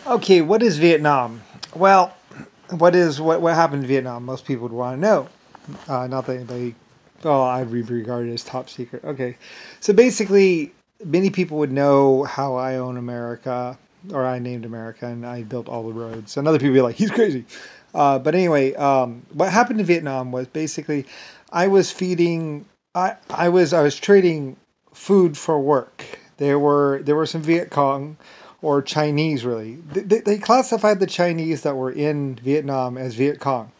Okay, what is Vietnam? Well, what happened in Vietnam? Most people would want to know. Not that anybody. Well, I'd regard it as top secret. Okay, so basically, many people would know how I own America, or I named America, and I built all the roads. And other people would be like, "He's crazy." But anyway, what happened in Vietnam was basically, I was feeding. I was trading food for work. There were some Viet Cong or Chinese really. They classified the Chinese that were in Vietnam as Viet Cong.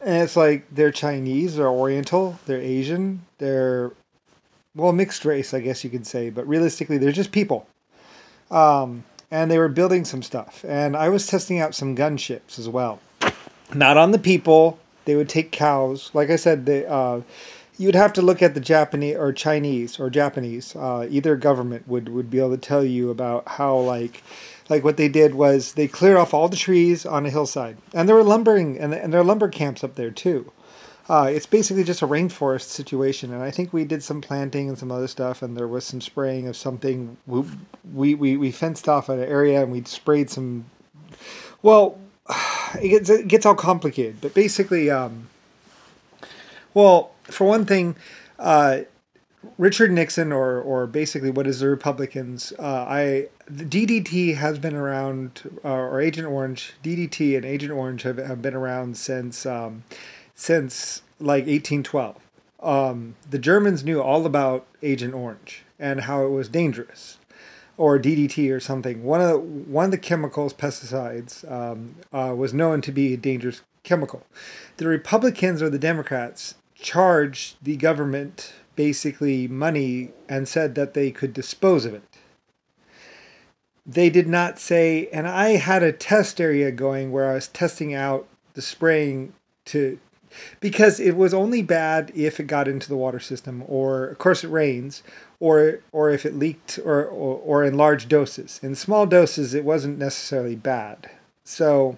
And it's like they're Chinese, they're Oriental, they're Asian, they're well mixed race, I guess you could say, but realistically they're just people. And they were building some stuff, and I was testing out some gunships as well. Not on the people. They would take cows. Like I said, you'd have to look at the Japanese or Chinese or Japanese. Either government would be able to tell you about how like what they did was they cleared off all the trees on a hillside, and there were lumbering and there are lumber camps up there too. It's basically just a rainforest situation, and I think we did some planting and some other stuff, and there was some spraying of something. We fenced off an area and we sprayed some. Well, it gets all complicated, but basically, well, for one thing, uh, Richard Nixon, or basically what is the Republicans, the DDT has been around, or Agent Orange, DDT and Agent Orange have been around since like 1812. The Germans knew all about Agent Orange and how it was dangerous, or DDT or something. One of the chemicals, pesticides, was known to be a dangerous chemical. The Republicans or the Democrats charged the government basically money and said that they could dispose of it. They did not say, and I had a test area going where I was testing out the spraying to, because it was only bad if it got into the water system, or of course it rains, or if it leaked, or in large doses. In small doses, it wasn't necessarily bad. So,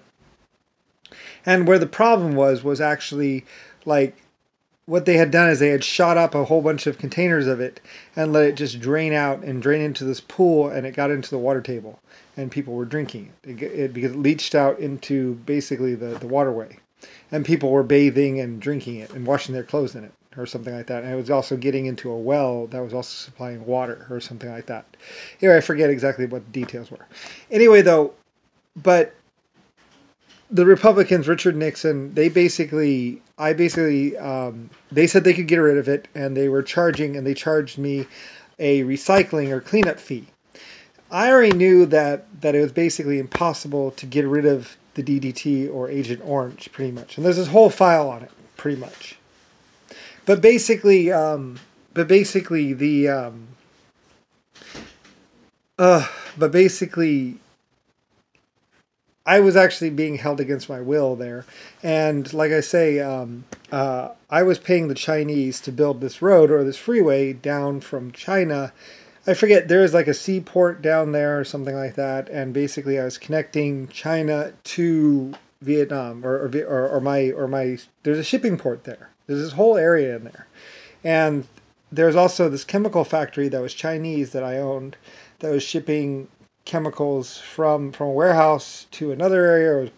and where the problem was actually like what they had done is they had shot up a whole bunch of containers of it and let it just drain out and drain into this pool, and it got into the water table, and people were drinking it because it leached out into basically the waterway, and people were bathing and drinking it and washing their clothes in it or something like that. And it was also getting into a well that was also supplying water or something like that. Anyway, I forget exactly what the details were. Anyway, though, but the Republicans, Richard Nixon, they said they could get rid of it, and they charged me a recycling or cleanup fee. I already knew that it was basically impossible to get rid of the DDT or Agent Orange, pretty much. And there's this whole file on it, pretty much. But basically, but basically, I was actually being held against my will there. And like I say, I was paying the Chinese to build this road or this freeway down from China. I forget, there is like a seaport down there or something like that. And basically I was connecting China to Vietnam, there's a shipping port there. There's this whole area in there. And there's also this chemical factory that was Chinese that I owned that was shipping chemicals from a warehouse to another area.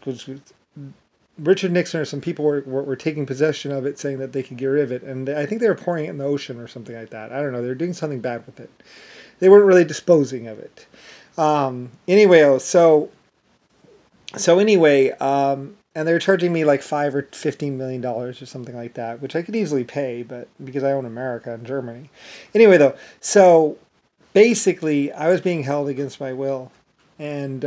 Richard Nixon or some people were taking possession of it, saying that they could get rid of it, and I think they were pouring it in the ocean or something like that. I don't know. They were doing something bad with it. They weren't really disposing of it. Anyway, anyway, and they were charging me like $5 or $15 million or something like that, which I could easily pay, but because I own America and Germany. Anyway, though, so basically, I was being held against my will, and